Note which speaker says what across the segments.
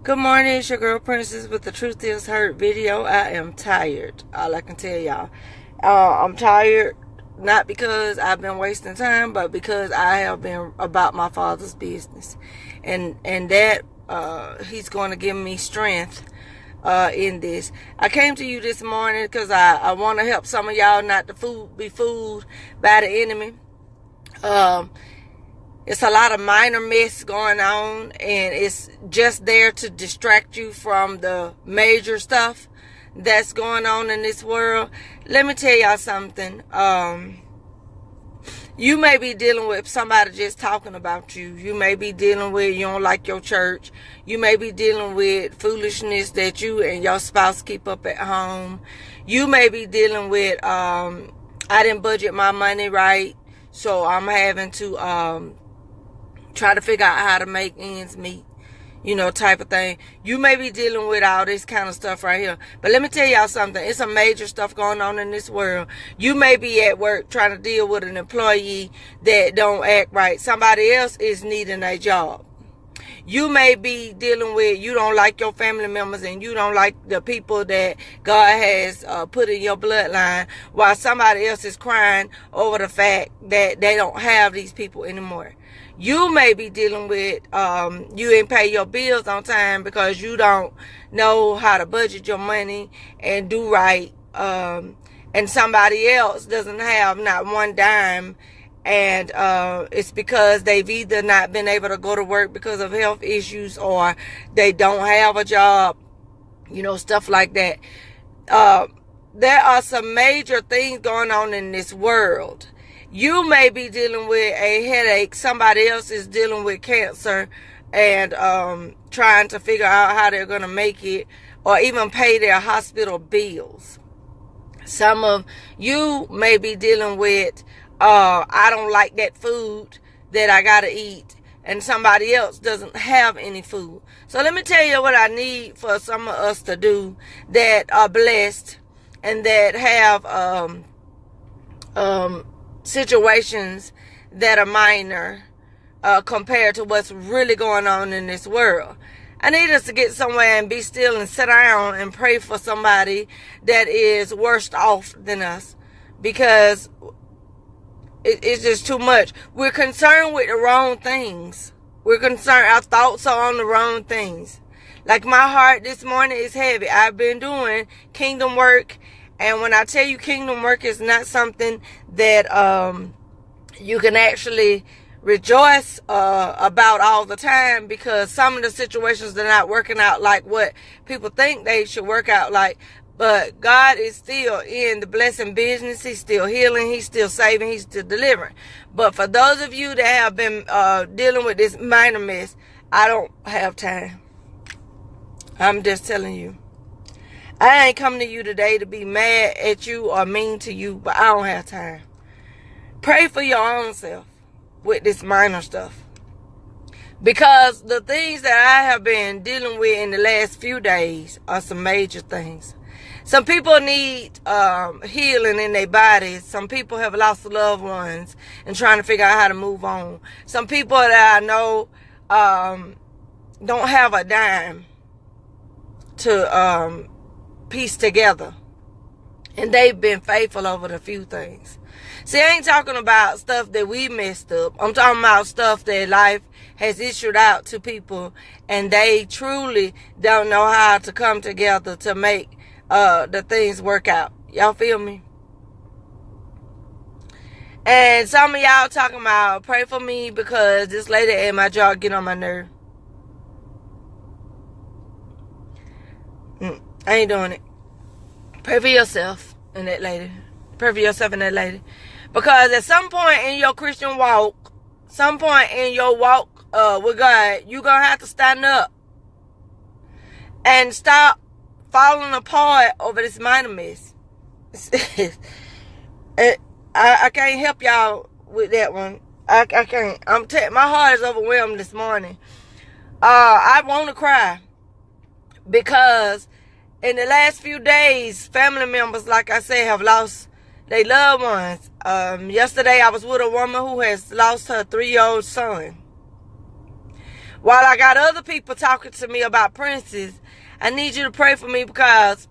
Speaker 1: Good morning, it's your girl Princess with the Truth Is Hurt video. I am tired. All I can tell y'all. I'm tired not because I've been wasting time, but because I have been about my Father's business. And that He's going to give me strength in this. I came to you this morning because I want to help some of y'all not to be fooled by the enemy. It's a lot of minor mess going on, and it's just there to distract you from the major stuff that's going on in this world. Let me tell y'all something. You may be dealing with somebody just talking about you. You may be dealing with you don't like your church. You may be dealing with foolishness that you and your spouse keep up at home. You may be dealing with I didn't budget my money right, so I'm having to try to figure out how to make ends meet, type of thing. You may be dealing with all this kind of stuff right here. But let me tell y'all something. It's some major stuff going on in this world. You may be at work trying to deal with an employee that don't act right. Somebody else is needing a job. You may be dealing with, you don't like your family members and you don't like the people that God has put in your bloodline, while somebody else is crying over the fact that they don't have these people anymore. You may be dealing with, you ain't pay your bills on time because you don't know how to budget your money and do right. And somebody else doesn't have not one dime. And it's because they've either not been able to go to work because of health issues, or they don't have a job, stuff like that. There are some major things going on in this world. You may be dealing with a headache. Somebody else is dealing with cancer and trying to figure out how they're going to make it or even pay their hospital bills. Some of you may be dealing with, I don't like that food that I got to eat, and somebody else doesn't have any food. So let me tell you what I need for some of us to do that are blessed and that have situations that are minor compared to what's really going on in this world. I need us to get somewhere and be still and sit down and pray for somebody that is worse off than us, because it's just too much. We're concerned with the wrong things. We're concerned, our thoughts are on the wrong things. Like my heart this morning is heavy. I've been doing kingdom work. And when I tell you kingdom work is not something that you can actually rejoice about all the time, because some of the situations are not working out like what people think they should work out like. But God is still in the blessing business. He's still healing. He's still saving. He's still delivering. But for those of you that have been dealing with this minor mess, I don't have time. I'm just telling you. I ain't coming to you today to be mad at you or mean to you, but I don't have time. Pray for your own self with this minor stuff. Because the things that I have been dealing with in the last few days are some major things. Some people need healing in their bodies. Some people have lost loved ones and trying to figure out how to move on. Some people that I know don't have a dime to piece together, and they've been faithful over the few things. See, I ain't talking about stuff that we messed up. I'm talking about stuff that life has issued out to people, and they truly don't know how to come together to make the things work out. Y'all feel me? And some of y'all talking about, pray for me because this lady at my job get on my nerve. I ain't doing it. Pray for yourself and that lady. Pray for yourself and that lady. Because at some point in your Christian walk, some point in your walk with God, you're going to have to stand up and stop falling apart over this minor mess. I can't help y'all with that one. I can't. My heart is overwhelmed this morning. I want to cry because in the last few days, family members, like I said, have lost their loved ones. Yesterday, I was with a woman who has lost her 3-year-old son. While I got other people talking to me about princes, I need you to pray for me because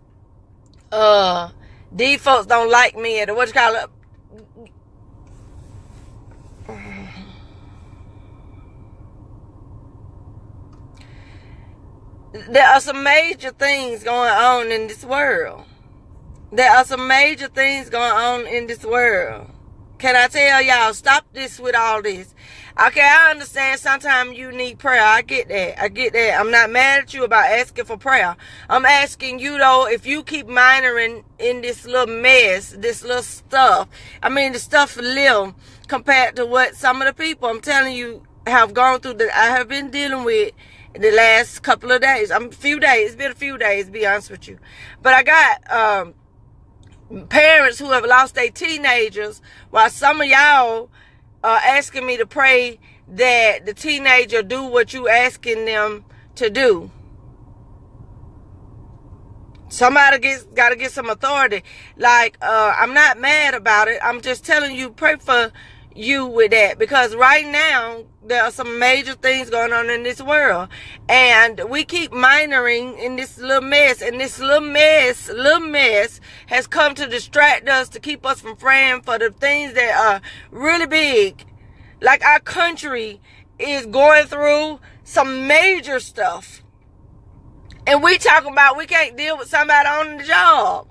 Speaker 1: these folks don't like me at what you call it. There are some major things going on in this world. There are some major things going on in this world. Can I tell y'all, stop this with all this? Okay, I understand sometimes you need prayer. I get that. I'm not mad at you about asking for prayer. I'm asking you, though, if you keep minoring in this little mess, this little stuff. I mean, the stuff little compared to what some of the people, I'm telling you, have gone through that I have been dealing with the last couple of days. It's been a few days, to be honest with you. But I got parents who have lost their teenagers, while some of y'all are asking me to pray that the teenager do what you asking them to do. Somebody got to get some authority. Like, I'm not mad about it. I'm just telling you, pray for you with that, because right now there are some major things going on in this world, and we keep minoring in this little mess, and this little mess has come to distract us, to keep us from praying for the things that are really big. Like, our country is going through some major stuff, and we talking about we can't deal with somebody on the job.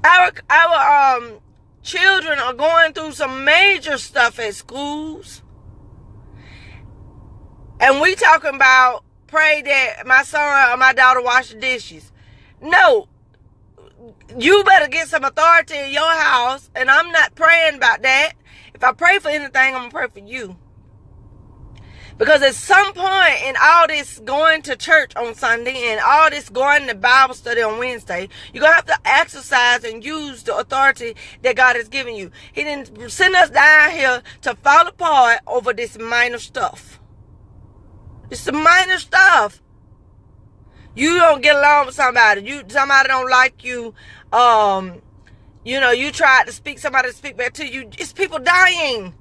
Speaker 1: Our children are going through some major stuff at schools. And we talking about pray that my son or my daughter wash the dishes. No. You better get some authority in your house. And I'm not praying about that. If I pray for anything, I'm going to pray for you. Because at some point in all this going to church on Sunday and all this going to Bible study on Wednesday, you're going to have to exercise and use the authority that God has given you. He didn't send us down here to fall apart over this minor stuff. It's the minor stuff. You don't get along with somebody. Somebody don't like you. You tried to speak, somebody to speak back to you. It's people dying.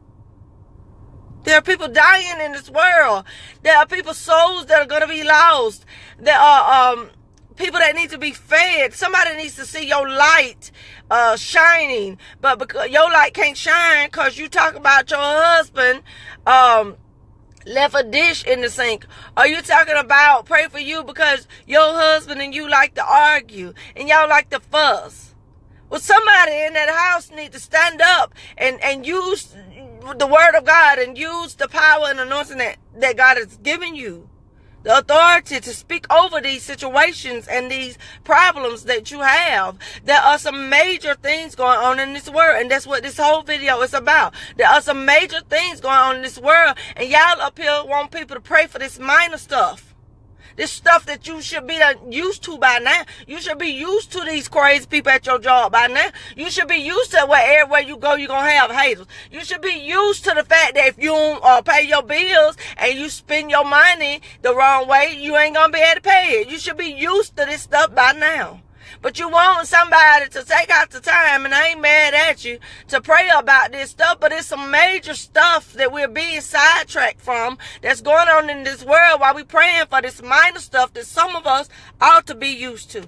Speaker 1: There are people dying in this world. There are people's souls that are going to be lost. There are people that need to be fed. Somebody needs to see your light shining. But because your light can't shine because you talk about your husband left a dish in the sink. Are you talking about pray for you because your husband and you like to argue and y'all like to fuss? Well, somebody in that house need to stand up and use the word of God and use the power and anointing that God has given you. The authority to speak over these situations and these problems that you have. There are some major things going on in this world, and that's what this whole video is about. There are some major things going on in this world, and y'all up here want people to pray for this minor stuff. This stuff that you should be used to by now. You should be used to these crazy people at your job by now. You should be used to where everywhere you go, you're going to have haters. You should be used to the fact that if you don't pay your bills and you spend your money the wrong way, you ain't going to be able to pay it. You should be used to this stuff by now. But you want somebody to take out the time, and I ain't mad at you, to pray about this stuff, but it's some major stuff that we're being sidetracked from that's going on in this world while we're praying for this minor stuff that some of us ought to be used to.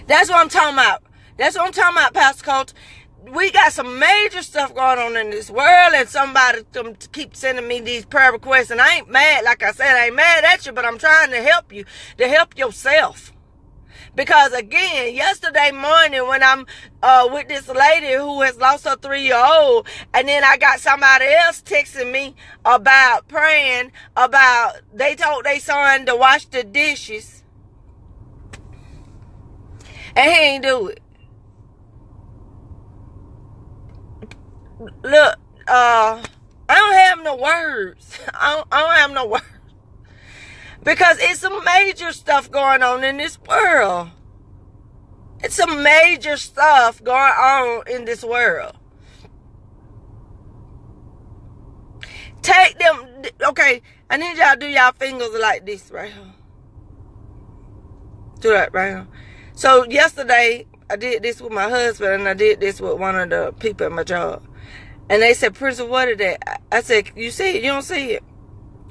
Speaker 1: That's what I'm talking about. That's what I'm talking about, Pastor Coach. We got some major stuff going on in this world, and somebody keep sending me these prayer requests, and I ain't mad. Like I said, I ain't mad at you, but I'm trying to help you, to help yourself. Because again, yesterday morning when I'm with this lady who has lost her 3-year-old, and then I got somebody else texting me about praying about, they told their son to wash the dishes, and he ain't do it. Look, I don't have no words. I don't have no words. Because it's some major stuff going on in this world. It's some major stuff going on in this world. Take them, okay, I need y'all to do y'all fingers like this right here. Do that right here. So yesterday, I did this with my husband, and I did this with one of the people at my job. And they said, Princess, what is that? I said, you see it? You don't see it?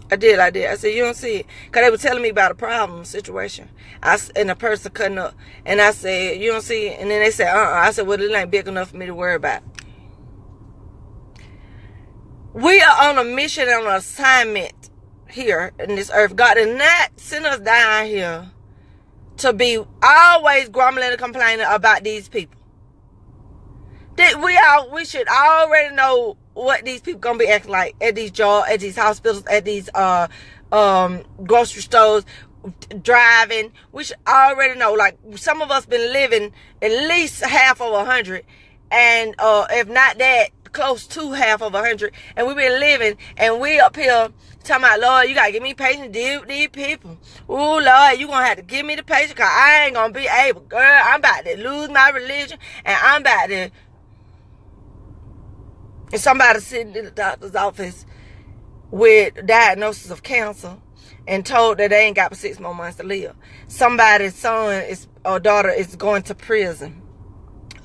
Speaker 1: I did. I said, you don't see it? Because they were telling me about a problem situation. And the person cutting up. And I said, you don't see it? And then they said, I said, well, it ain't big enough for me to worry about. We are on a mission and an assignment here in this earth. God did not send us down here to be always grumbling and complaining about these people. We should already know what these people gonna be acting like at these jobs, at these hospitals, at these grocery stores, driving. We should already know. Like, some of us been living at least half of 100, and if not that, close to half of 100, and we've been living, and we up here talking about, Lord, you gotta give me patience to deal with these people. Ooh, Lord, you gonna have to give me the patience, because I ain't gonna be able. Girl, I'm about to lose my religion, and I'm about to. And somebody sitting in the doctor's office with diagnosis of cancer and told that they ain't got but 6 more months to live. Somebody's son or daughter is going to prison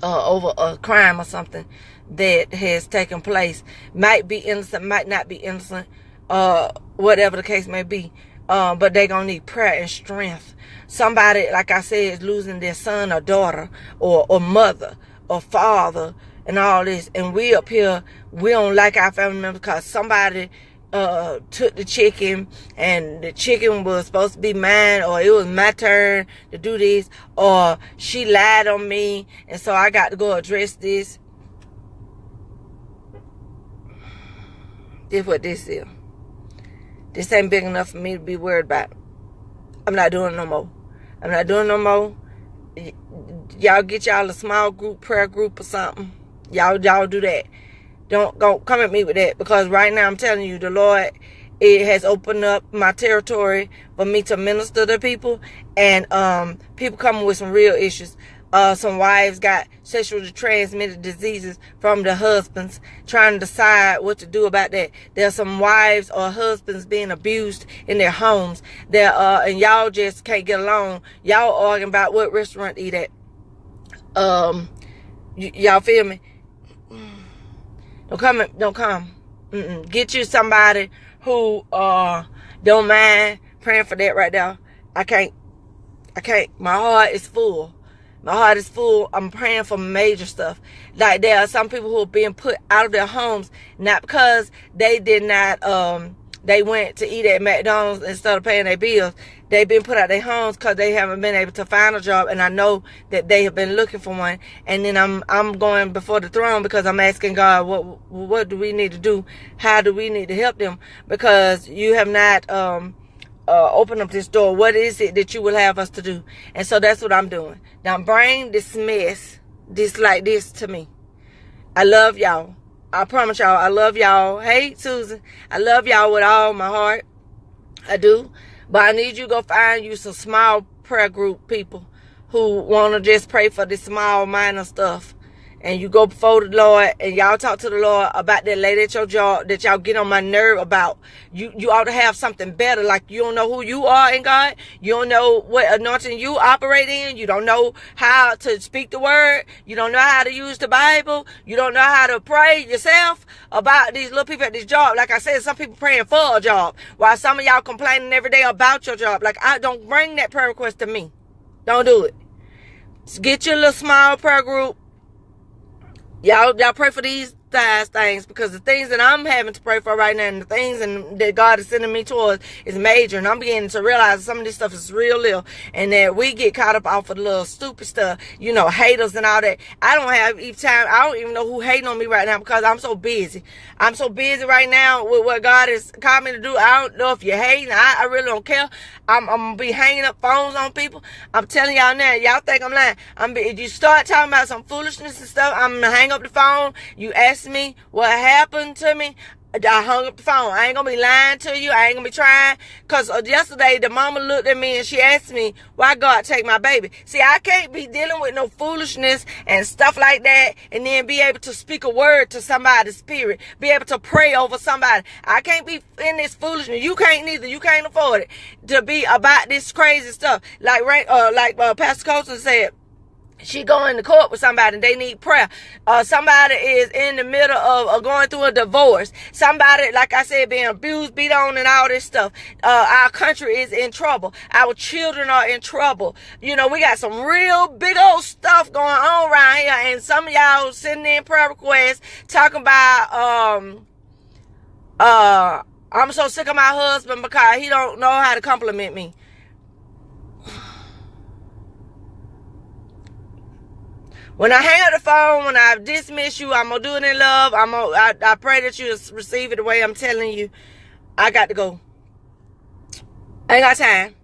Speaker 1: over a crime or something that has taken place. Might be innocent, might not be innocent, whatever the case may be. But they're going to need prayer and strength. Somebody, like I said, is losing their son or daughter or mother or father and all this. And we up here, we don't like our family members because somebody took the chicken, and the chicken was supposed to be mine, or it was my turn to do this, or she lied on me, and so I got to go address this. This is what this is. This ain't big enough for me to be worried about. I'm not doing it no more. I'm not doing it no more. Y'all get y'all a small group, prayer group or something. Y'all do that. Don't go come at me with that, because right now I'm telling you, the Lord, it has opened up my territory for me to minister to people, and people coming with some real issues. Some wives got sexually transmitted diseases from their husbands, trying to decide what to do about that. There's some wives or husbands being abused in their homes. And y'all just can't get along. Y'all arguing about what restaurant to eat at. Y'all feel me? Don't come. Get you somebody who don't mind praying for that right now. I can't. My heart is full. I'm praying for major stuff. Like, there are some people who are being put out of their homes, not because they did not, they went to eat at McDonald's instead of paying their bills. They've been put out of their homes because they haven't been able to find a job, and I know that they have been looking for one. And then I'm going before the throne because I'm asking God, what do we need to do? How do we need to help them? Because you have not open up this door. What is it that you will have us to do? And so that's what I'm doing. Now bring this mess, this like this to me. I love y'all. I promise y'all, I love y'all. Hey, Susan, I love y'all with all my heart. I do. But I need you to go find you some small prayer group people who want to just pray for this small minor stuff. And you go before the Lord and y'all talk to the Lord about that lady at your job that y'all get on my nerve about. You ought to have something better. Like, you don't know who you are in God. You don't know what anointing you operate in. You don't know how to speak the word. You don't know how to use the Bible. You don't know how to pray yourself about these little people at this job. Like I said, some people praying for a job, while some of y'all complaining every day about your job. Like, I don't bring that prayer request to me. Don't do it. Just get your little small prayer group. Y'all pray for these things, because the things that I'm having to pray for right now and the things that God is sending me towards is major. And I'm beginning to realize that some of this stuff is real little, and that we get caught up off of the little stupid stuff, haters and all that. I don't have even time. I don't even know who hating on me right now, because I'm so busy. I'm so busy right now with what God has called me to do. I don't know if you're hating. I really don't care. I'm going to be hanging up phones on people. I'm telling y'all now. Y'all think I'm lying. If you start talking about some foolishness and stuff, I'm going to hang up the phone. You ask me what happened to me, I hung up the phone. I ain't gonna be lying to you. I ain't gonna be trying. Because yesterday, the mama looked at me and she asked me, why God take my baby? See, I can't be dealing with no foolishness and stuff like that and then be able to speak a word to somebody's spirit. Be able to pray over somebody. I can't be in this foolishness. You can't neither. You can't afford it to be about this crazy stuff. Like Pastor Colson said, she going to court with somebody and they need prayer. Somebody is in the middle of going through a divorce. Somebody, like I said, being abused, beat on, and all this stuff. Our country is in trouble. Our children are in trouble. You know, we got some real big old stuff going on around here. And some of y'all sending in prayer requests talking about, I'm so sick of my husband because he don't know how to compliment me. When I hang up the phone, when I dismiss you, I'm going to do it in love. I pray that you receive it the way I'm telling you. I got to go. I ain't got time.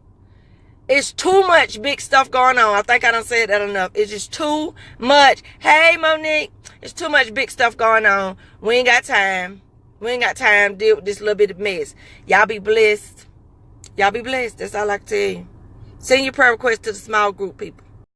Speaker 1: It's too much big stuff going on. I think I done said that enough. It's just too much. Hey, Monique. It's too much big stuff going on. We ain't got time. We ain't got time to deal with this little bit of mess. Y'all be blessed. Y'all be blessed. That's all I can tell you. Send your prayer requests to the small group, people.